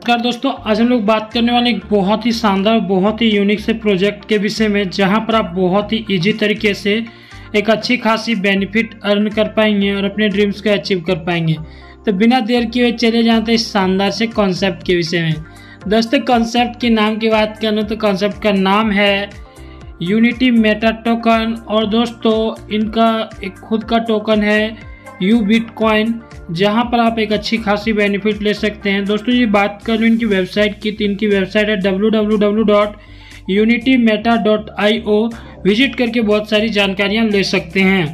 नमस्कार दोस्तों, आज हम लोग बात करने वाले एक बहुत ही शानदार, बहुत ही यूनिक से प्रोजेक्ट के विषय में, जहां पर आप बहुत ही इजी तरीके से एक अच्छी खासी बेनिफिट अर्न कर पाएंगे और अपने ड्रीम्स को अचीव कर पाएंगे। तो बिना देर किए चले जाते हैं इस शानदार से कॉन्सेप्ट के विषय में। दोस्तों, कॉन्सेप्ट के नाम की बात करें तो कॉन्सेप्ट का नाम है यूनिटी मेटा टोकन, और दोस्तों इनका एक खुद का टोकन है यू बिटकॉइन, जहां पर आप एक अच्छी खासी बेनिफिट ले सकते हैं। दोस्तों ये बात करूँ इनकी वेबसाइट की, तो इनकी वेबसाइट है www.unitymeta.io। विजिट करके बहुत सारी जानकारियां ले सकते हैं।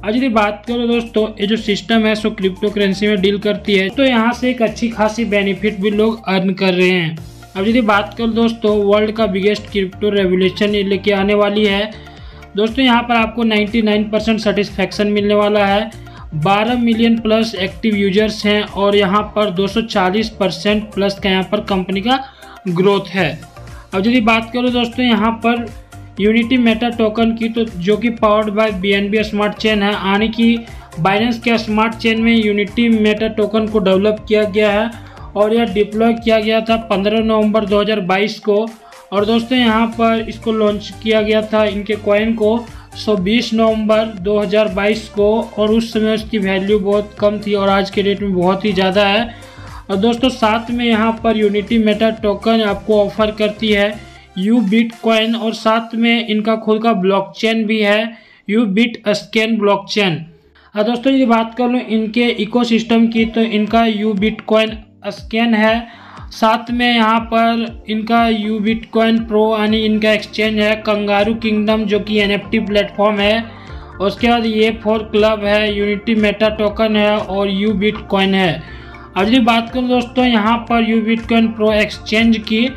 आज यदि बात करो दोस्तों, ये जो सिस्टम है सो क्रिप्टो करेंसी में डील करती है, तो यहाँ से एक अच्छी खासी बेनिफिट भी लोग अर्न कर रहे हैं। अब यदि बात करो दोस्तों, वर्ल्ड का बिगेस्ट क्रिप्टो रेवोल्यूशन लेके आने वाली है। दोस्तों यहाँ पर आपको 99% सेटिस्फैक्शन मिलने वाला है। 12 मिलियन प्लस एक्टिव यूजर्स हैं और यहाँ पर 240% प्लस का यहाँ पर कंपनी का ग्रोथ है। अब यदि बात करो दोस्तों यहाँ पर यूनिटी मेटा टोकन की, तो जो कि powered by BNB smart chain है, यानी कि बाइनेंस के स्मार्ट चेन में यूनिटी मेटा टोकन को डेवलप किया गया है और यह डिप्लॉय किया गया था 15 नवंबर 2022 को। और दोस्तों यहाँ पर इसको लॉन्च किया गया था इनके कॉइन को 20 नवंबर 2022 को, और उस समय उसकी वैल्यू बहुत कम थी और आज के डेट में बहुत ही ज़्यादा है। और दोस्तों साथ में यहाँ पर यूनिटी मेटा टोकन आपको ऑफर करती है यू बिटकॉइन, और साथ में इनका खुद का ब्लॉकचेन भी है यू बिटस्कैन ब्लॉकचेन। और दोस्तों यदि बात कर लूँ इनके इकोसिस्टम की, तो इनका यू बिटकॉइन स्कैन है, साथ में यहाँ पर इनका यू बिटकॉइन प्रो यानी इनका एक्सचेंज है, कंगारू किंगडम जो कि NFT प्लेटफॉर्म है, उसके बाद ये 4 क्लब है, यूनिटी मेटा टोकन है और यू बिटकॉइन है। अब यदि बात करूँ दोस्तों यहाँ पर यू बिटकॉइन प्रो एक्सचेंज की,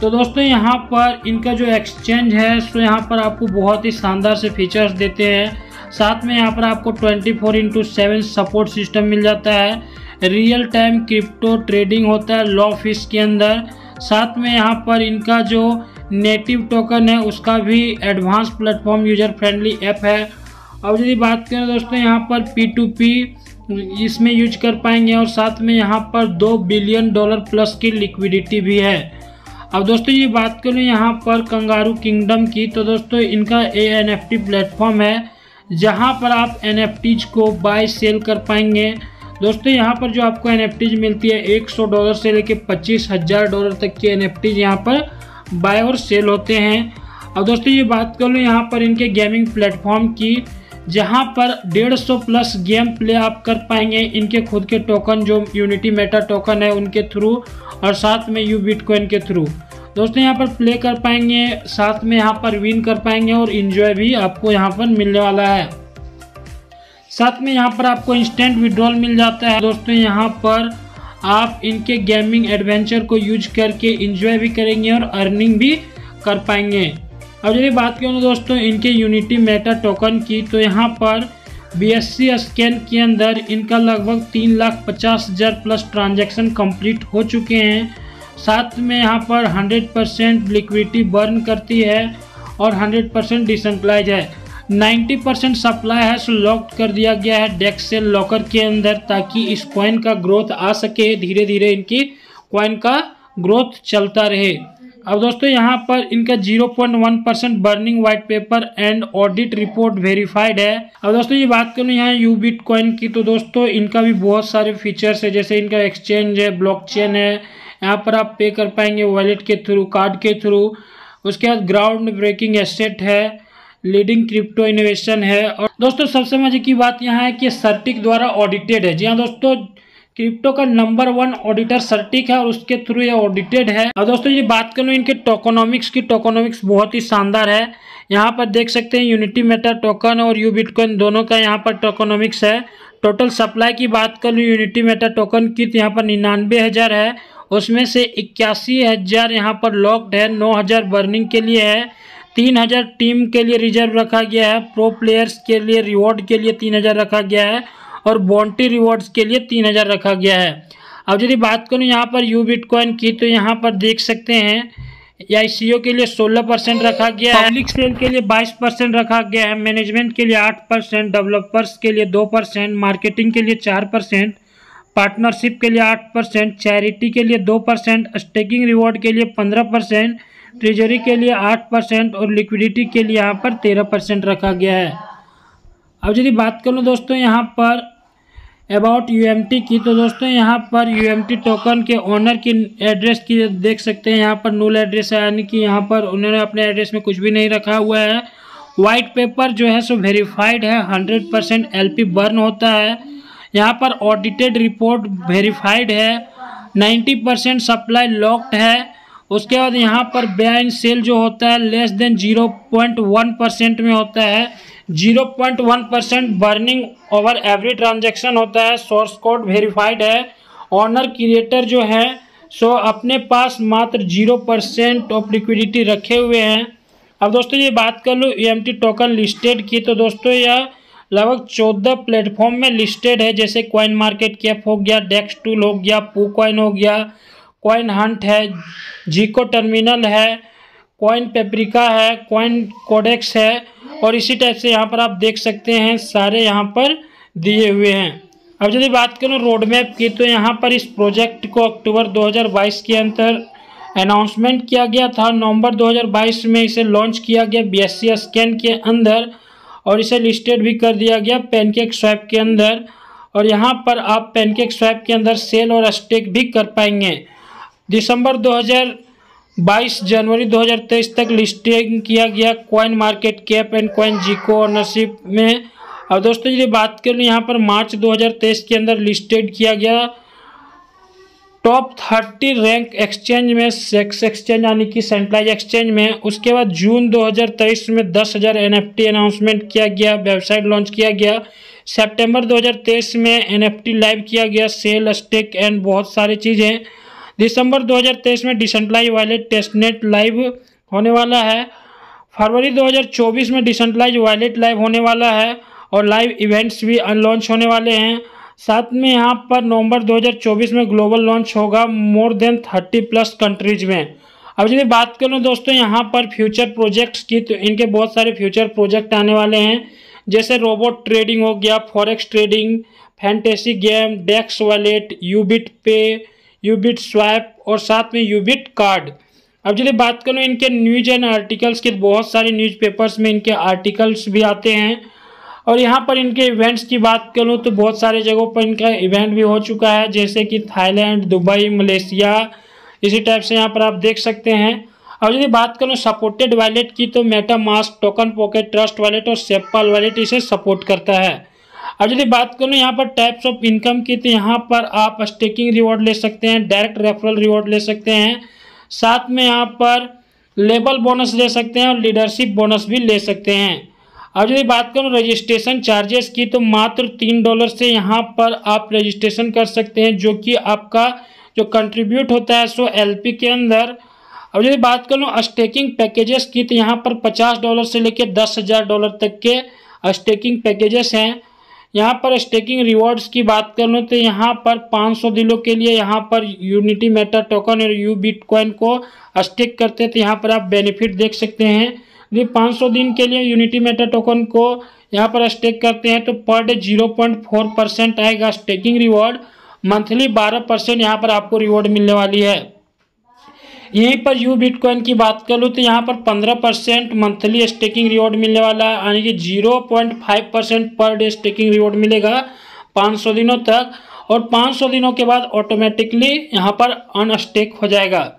तो दोस्तों यहाँ पर इनका जो एक्सचेंज है सो यहाँ पर आपको बहुत ही शानदार से फीचर्स देते हैं। साथ में यहाँ पर आपको 24/7 सपोर्ट सिस्टम मिल जाता है, रियल टाइम क्रिप्टो ट्रेडिंग होता है लो फीस के अंदर। साथ में यहाँ पर इनका जो नेटिव टोकन है उसका भी advance platform user friendly app है। अब यदि बात करें दोस्तों यहाँ पर P2P इसमें यूज कर पाएंगे, और साथ में यहाँ पर $2 बिलियन प्लस की लिक्विडिटी भी है। अब दोस्तों ये बात करें यहाँ पर कंगारू किंगडम की, तो दोस्तों इनका NFT प्लेटफॉर्म है, जहाँ पर आप NFTs को बाय सेल कर पाएंगे। दोस्तों यहाँ पर जो आपको NFTs मिलती है $100 से लेके $25,000 तक की NFTs यहाँ पर बाय और सेल होते हैं। अब दोस्तों ये बात कर लूँ यहाँ पर इनके गेमिंग प्लेटफॉर्म की, जहाँ पर 150 प्लस गेम प्ले आप कर पाएंगे इनके खुद के टोकन जो यूनिटी मेटा टोकन है उनके थ्रू, और साथ में यू बिटकॉइन के थ्रू। दोस्तों यहाँ पर प्ले कर पाएंगे, साथ में यहाँ पर विन कर पाएंगे और इन्जॉय भी आपको यहाँ पर मिलने वाला है। साथ में यहाँ पर आपको इंस्टेंट विड्रॉल मिल जाता है। दोस्तों यहाँ पर आप इनके गेमिंग एडवेंचर को यूज करके एंजॉय भी करेंगे और अर्निंग भी कर पाएंगे। अब यदि बात करूँ दोस्तों इनके यूनिटी मेटा टोकन की, तो यहाँ पर BSC स्कैन के अंदर इनका लगभग 3,50,000 प्लस ट्रांजैक्शन कंप्लीट हो चुके हैं। साथ में यहाँ पर 100% लिक्विडिटी बर्न करती है और 100% डिसेंट्रलाइज है। 90% सप्लाई है सो लॉक कर दिया गया है डेक्स से लॉकर के अंदर, ताकि इस कॉइन का ग्रोथ आ सके, धीरे धीरे इनकी कॉइन का ग्रोथ चलता रहे। अब दोस्तों यहाँ पर इनका 0.1% burning white paper and audit report verified है। अब दोस्तों ये बात करूँ यहाँ यू बिटकॉइन की, तो दोस्तों इनका भी बहुत सारे फीचर्स है, जैसे इनका एक्सचेंज है, ब्लॉकचेन है, यहाँ पर आप पे कर पाएंगे वॉलेट के थ्रू, कार्ड के थ्रू। उसके बाद ग्राउंड ब्रेकिंग एसेट है, लीडिंग क्रिप्टो इनोवेशन है, और दोस्तों सबसे मजे की बात यहाँ है कि सर्टिक द्वारा ऑडिटेड है। जी हाँ दोस्तों, क्रिप्टो का नंबर 1 ऑडिटर सर्टिक है और उसके थ्रू ये ऑडिटेड है। और दोस्तों ये बात करूँ इनके टोकोनॉमिक्स की, टोकोनॉमिक्स बहुत ही शानदार है। यहाँ पर देख सकते हैं यूनिटी मेटा टोकन और यू बिटकॉइन दोनों का यहाँ पर टोकोनॉमिक्स है। टोटल सप्लाई की बात करूँ यूनिटी मेटा टोकन की, तो यहाँ पर 99,000 है, उसमें से 81,000 यहाँ पर लॉक्ड है, 9,000 बर्निंग के लिए है, 3,000 टीम के लिए रिजर्व रखा गया है, प्रो प्लेयर्स के लिए रिवॉर्ड के लिए 3,000 रखा गया है, और बॉन्टी रिवॉर्ड्स के लिए 3,000 रखा गया है। अब यदि बात करूँ यहाँ पर यू बिटकॉइन की, तो यहाँ पर देख सकते हैं ICO के लिए 16% रखा गया है, पब्लिक सेल के लिए 22% रखा गया है, मैनेजमेंट के लिए 8%, डेवलपर्स के लिए 2%, मार्केटिंग के लिए 4%, पार्टनरशिप के लिए 8%, चैरिटी के लिए 2%, स्टेकिंग रिवॉर्ड के लिए 15%, ट्रेजरी के लिए 8% और लिक्विडिटी के लिए यहाँ पर 13% रखा गया है। अब यदि बात करूँ दोस्तों यहाँ पर अबाउट यूएमटी की, तो दोस्तों यहाँ पर यूएमटी टोकन के ओनर की एड्रेस की देख सकते हैं, यहाँ पर नुल एड्रेस है, यानी कि यहाँ पर उन्होंने अपने एड्रेस में कुछ भी नहीं रखा हुआ है। वाइट पेपर जो है सो वेरीफाइड है, 100% एलपी बर्न होता है। यहाँ पर ऑडिटेड रिपोर्ट वेरीफाइड है, 90% सप्लाई लॉक्ड है। उसके बाद यहाँ पर बाय एंड सेल जो होता है लेस देन 0.1% में होता है, 0.1% बर्निंग ओवर एवरी ट्रांजैक्शन होता है। सोर्स कोड वेरीफाइड है। ऑनर क्रिएटर जो है सो अपने पास मात्र 0% ऑफ लिक्विडिटी रखे हुए हैं। अब दोस्तों ये बात कर लो यूएमटी टोकन लिस्टेड की, तो दोस्तों यह लगभग 14 प्लेटफॉर्म में लिस्टेड है, जैसे कॉइन मार्केट कैप हो गया, डेक्स टूल हो गया, पू कॉइन हो गया, कॉइन हंट है, जीको टर्मिनल है, कॉइन पेप्रिका है, कॉइन कोडेक्स है, और इसी टाइप से यहाँ पर आप देख सकते हैं सारे यहाँ पर दिए हुए हैं। अब यदि बात करूँ रोड मैप की, तो यहाँ पर इस प्रोजेक्ट को अक्टूबर 2022 के अंदर अनाउंसमेंट किया गया था। नवंबर 2022 में इसे लॉन्च किया गया BSC स्कैन के अंदर, और इसे लिस्टेड भी कर दिया गया पैनकेक स्वैप के अंदर। और यहाँ पर आप पैनकेक स्वैप के अंदर सेल और स्टेक भी कर पाएंगे। दिसंबर 2022 जनवरी 2023 तक लिस्टिंग किया गया coin market cap and coin जीको ओनरशिप में। अब दोस्तों यदि बात करें यहाँ पर मार्च 2023 के अंदर लिस्टेड किया गया टॉप 30 रैंक एक्सचेंज में, सेक्स एक्सचेंज यानी कि सेंट्रलाइज एक्सचेंज में। उसके बाद जून 2023 में 10,000 NFT अनाउंसमेंट किया गया, वेबसाइट लॉन्च किया गया। सितंबर 2023 में NFT लाइव किया गया, सेल स्टेक एंड बहुत सारी चीज़ें। दिसंबर 2023 में डिसेंट्रलाइज वॉलेट टेस्टनेट लाइव होने वाला है। फरवरी 2024 में डिसेंट्रलाइज वॉलेट लाइव होने वाला है, और लाइव इवेंट्स भी लॉन्च होने वाले हैं। साथ में यहाँ पर नवंबर 2024 में ग्लोबल लॉन्च होगा मोर देन 30+ कंट्रीज में। अब यदि बात करूँ दोस्तों यहाँ पर फ्यूचर प्रोजेक्ट्स की, तो इनके बहुत सारे फ्यूचर प्रोजेक्ट आने वाले हैं, जैसे रोबोट ट्रेडिंग हो गया, फॉरेक्स ट्रेडिंग, फैंटेसी गेम, डेक्स वॉलेट, यूबिट पे, यूबिट स्वैप, और साथ में यूबिट कार्ड। अब यदि बात करूँ इनके न्यूज एंड आर्टिकल्स की, बहुत सारे न्यूज़पेपर्स में इनके आर्टिकल्स भी आते हैं। और यहाँ पर इनके इवेंट्स की बात करूँ तो बहुत सारे जगहों पर इनका इवेंट भी हो चुका है, जैसे कि थाईलैंड, दुबई, मलेशिया, इसी टाइप से यहाँ पर आप देख सकते हैं। और यदि बात करूँ सपोर्टेड वॉलेट की, तो MetaMask, token pocket, trust wallet और सेपपाल वॉलेट इसे सपोर्ट करता है। अब यदि बात करूँ यहाँ पर टाइप्स ऑफ इनकम की, तो यहाँ पर आप स्टेकिंग रिवॉर्ड ले सकते हैं, डायरेक्ट रेफरल रिवॉर्ड ले सकते हैं, साथ में यहाँ पर लेबल बोनस ले सकते हैं और लीडरशिप बोनस भी ले सकते हैं। अब यदि बात करूँ रजिस्ट्रेशन चार्जेस की, तो मात्र $3 से यहाँ पर आप रजिस्ट्रेशन कर सकते हैं, जो कि आपका जो कंट्रीब्यूट होता है सो LP के अंदर। अब यदि बात करूँ स्टेकिंग पैकेजेस की, तो यहाँ पर $50 से लेकर $10,000 तक के स्टेकिंग पैकेजेस हैं। यहाँ पर स्टेकिंग रिवॉर्ड्स की बात कर लूँ, तो यहाँ पर 500 दिनों के लिए यहाँ पर यूनिटी मेटा टोकन और यू बिटकॉइन को स्टेक करते थे, यहाँ पर आप बेनिफिट देख सकते हैं। यदि 500 दिन के लिए यूनिटी मेटा टोकन को यहाँ पर स्टेक करते हैं तो पर डे 0.4% आएगा स्टेकिंग रिवॉर्ड। मंथली 12% यहाँ पर आपको रिवॉर्ड मिलने वाली है। यहीं पर यू बिटकॉइन की बात कर लूँ तो यहाँ पर 15% मंथली स्टेकिंग रिवॉर्ड मिलने वाला है, यानी कि 0.5% पर डे स्टेकिंग रिवॉर्ड मिलेगा 500 दिनों तक, और 500 दिनों के बाद ऑटोमेटिकली यहाँ पर अनस्टेक हो जाएगा।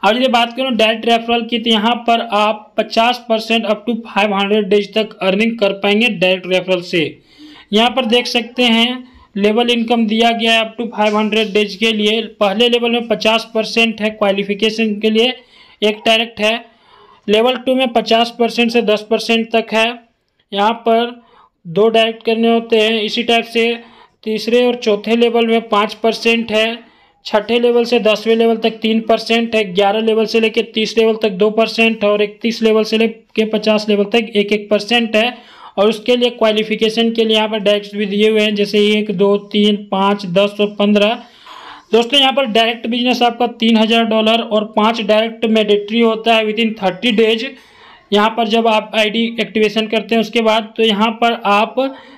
अब यदि बात करूँ डायरेक्ट रेफरल की, तो यहाँ पर आप 50% अप टू 500 डेज तक अर्निंग कर पाएंगे डायरेक्ट रेफरल से। यहाँ पर देख सकते हैं लेवल इनकम दिया गया है अप टू 500 डेज के लिए। पहले लेवल में 50% है क्वालिफिकेशन के लिए, एक डायरेक्ट है। लेवल 2 में 50% से 10% तक है, यहाँ पर 2 डायरेक्ट करने होते हैं। इसी टाइप से तीसरे और चौथे लेवल में 5% है, छठे लेवल से 10वें लेवल तक 3% है, 11 लेवल से लेकर 30 लेवल तक 2% है, और 31 लेवल से लेकर 50 लेवल तक 1% है। और उसके लिए क्वालिफिकेशन के लिए यहाँ पर डायरेक्ट भी दिए हुए हैं, जैसे 1, 2, 3, 5, 10 और 15। दोस्तों यहाँ पर डायरेक्ट बिजनेस आपका $3000 और 5 डायरेक्ट मैंडेटरी होता है विदिन 30 डेज। यहाँ पर जब आप आईडी एक्टिवेशन करते हैं उसके बाद, तो यहाँ पर आप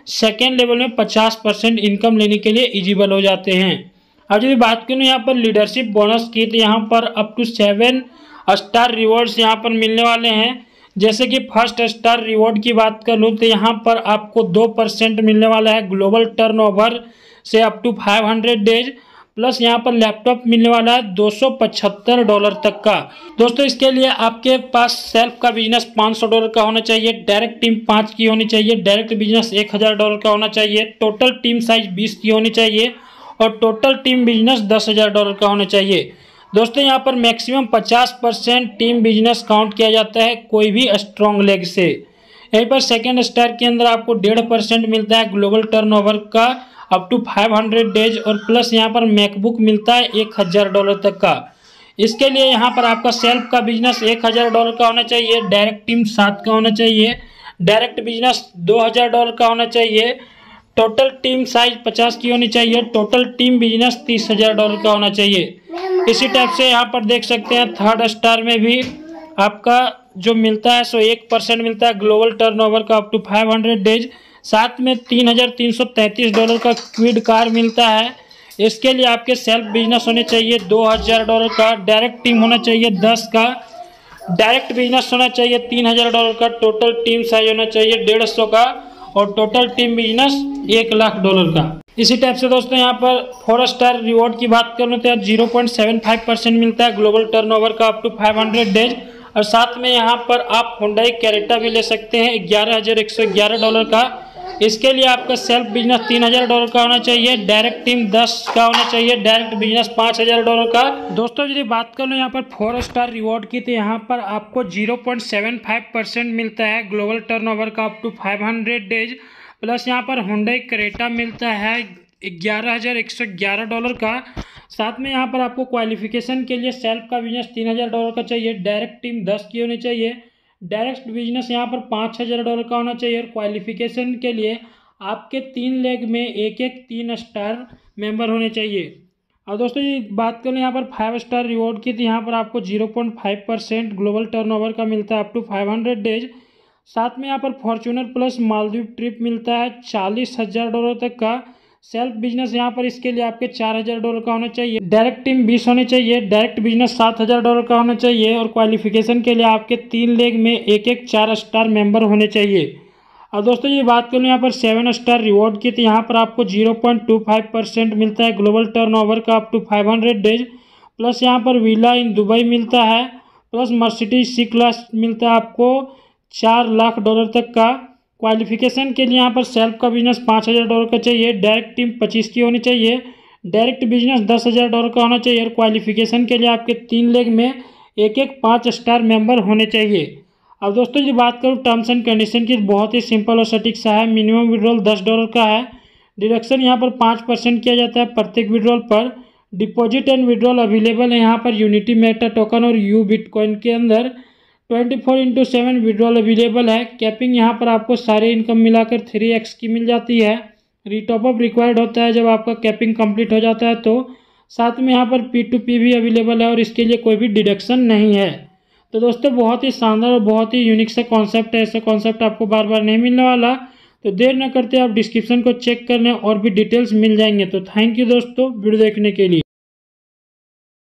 सेकेंड लेवल में 50% इनकम लेने के लिए एलिजिबल हो जाते हैं। अब यदि बात करूँ यहाँ पर लीडरशिप बोनस की, तो यहाँ पर अप टू 7 स्टार रिवॉर्ड्स यहाँ पर मिलने वाले हैं। जैसे कि फर्स्ट स्टार रिवॉर्ड की बात कर लूँ तो यहाँ पर आपको 2% मिलने वाला है ग्लोबल टर्नओवर से अप टू 500 डेज, प्लस यहाँ पर लैपटॉप मिलने वाला है $275 तक का। दोस्तों इसके लिए आपके पास सेल्फ का बिजनेस $500 का होना चाहिए, डायरेक्ट टीम 5 की होनी चाहिए, डायरेक्ट बिजनेस $1000 का होना चाहिए, टोटल टीम साइज 20 की होनी चाहिए और टोटल टीम बिजनेस $10,000 का होना चाहिए। दोस्तों यहाँ पर मैक्सिमम 50% टीम बिजनेस काउंट किया जाता है कोई भी स्ट्रॉन्ग लेग से। यहीं पर सेकेंड स्टार के अंदर आपको 1.5% मिलता है ग्लोबल टर्नओवर का अप टू 500 डेज और प्लस यहाँ पर मैकबुक मिलता है $1000 तक का। इसके लिए यहाँ पर आपका सेल्फ का बिजनेस $1000 का होना चाहिए, डायरेक्ट टीम 7 का होना चाहिए, डायरेक्ट बिजनेस $2000 का होना चाहिए, टोटल टीम साइज 50 की होनी चाहिए, टोटल टीम बिजनेस $30,000 का होना चाहिए। इसी टाइप से यहाँ पर देख सकते हैं थर्ड स्टार में भी आपका जो मिलता है सो 1% मिलता है ग्लोबल टर्नओवर का अप टू 500 डेज, साथ में $3,333 का क्विड कार मिलता है। इसके लिए आपके सेल्फ बिजनेस होने चाहिए $2000 का, डायरेक्ट टीम होना चाहिए 10 का, डायरेक्ट बिजनेस होना चाहिए $3000 का, टोटल टीम साइज होना चाहिए 150 का और टोटल टीम बिजनेस $1,00,000 का। इसी टाइप से दोस्तों यहाँ पर 4 स्टार रिवॉर्ड की बात करूँ तो 0.75% मिलता है ग्लोबल टर्नओवर का अप टू 500 डेज और साथ में यहाँ पर आप हुंडई कैरेटा भी ले सकते हैं $11,111 का। इसके लिए आपका सेल्फ बिजनेस $3000 का होना चाहिए, डायरेक्ट टीम 10 का होना चाहिए, डायरेक्ट बिजनेस $5000 का। दोस्तों यदि बात कर लो यहाँ पर 4 स्टार रिवॉर्ड की, तो यहाँ पर आपको 0.75% मिलता है ग्लोबल टर्नओवर का अप टू 500 डेज, प्लस यहाँ पर हुंडई कैरेटा मिलता है $11,111 का। साथ में यहाँ पर आपको क्वालिफिकेशन के लिए सेल्फ का बिजनेस $3000 का चाहिए, डायरेक्ट टीम 10 की होनी चाहिए, डायरेक्ट बिजनेस यहाँ पर $5000 का होना चाहिए और क्वालिफिकेशन के लिए आपके 3 लेग में एक 3 स्टार मेंबर होने चाहिए। और दोस्तों ये बात करें यहाँ पर 5 स्टार रिवॉर्ड की, तो यहाँ पर आपको 0.5% ग्लोबल टर्नओवर का मिलता है अप टू 500 डेज। साथ में यहाँ पर फॉर्चूनर प्लस मालदीव ट्रिप मिलता है $40,000 तक का। सेल्फ बिजनेस यहाँ पर इसके लिए आपके $4000 का होना चाहिए, डायरेक्ट टीम 20 होनी चाहिए, डायरेक्ट बिजनेस $7000 का होना चाहिए और क्वालिफिकेशन के लिए आपके 3 लेग में एक 4 स्टार मेंबर होने चाहिए। और दोस्तों ये बात करूँ यहाँ पर 7 स्टार रिवॉर्ड की, तो यहाँ पर आपको 0.25% मिलता है ग्लोबल टर्नओवर का अप टू 500 डेज, प्लस यहाँ पर विला इन दुबई मिलता है, प्लस मर्सिडीज सी क्लास मिलता है आपको $4,00,000 तक का। क्वालिफिकेशन के लिए यहाँ पर सेल्फ का बिजनेस $5000 का चाहिए, डायरेक्ट टीम 25 की होनी चाहिए, डायरेक्ट बिजनेस $10,000 का होना चाहिए और क्वालिफिकेशन के लिए आपके 3 लेग में एक 5 स्टार मेंबर होने चाहिए। अब दोस्तों ये बात करूँ टर्म्स एंड कंडीशन की, बहुत ही सिंपल और सटीक सा है। मिनिमम विड्रॉल $10 का है, डिडक्शन यहाँ पर 5% किया जाता है प्रत्येक विड्रॉल पर। डिपॉजिट एंड विड्रॉल अवेलेबल है यहाँ पर यूनिटी मेटा टोकन और यू बिटकॉइन के अंदर। 24/7 विड्रॉल अवेलेबल है। कैपिंग यहाँ पर आपको सारे इनकम मिलाकर 3x की मिल जाती है। रीटॉपअप रिक्वायर्ड होता है जब आपका कैपिंग कंप्लीट हो जाता है तो। साथ में यहाँ पर P2P भी अवेलेबल है और इसके लिए कोई भी डिडक्शन नहीं है। तो दोस्तों बहुत ही शानदार और बहुत ही यूनिक सा कॉन्सेप्ट है। ऐसा कॉन्सेप्ट आपको बार बार नहीं मिलने वाला, तो देर न करते आप डिस्क्रिप्शन को चेक कर लें और भी डिटेल्स मिल जाएंगे। तो थैंक यू दोस्तों वीडियो देखने के लिए।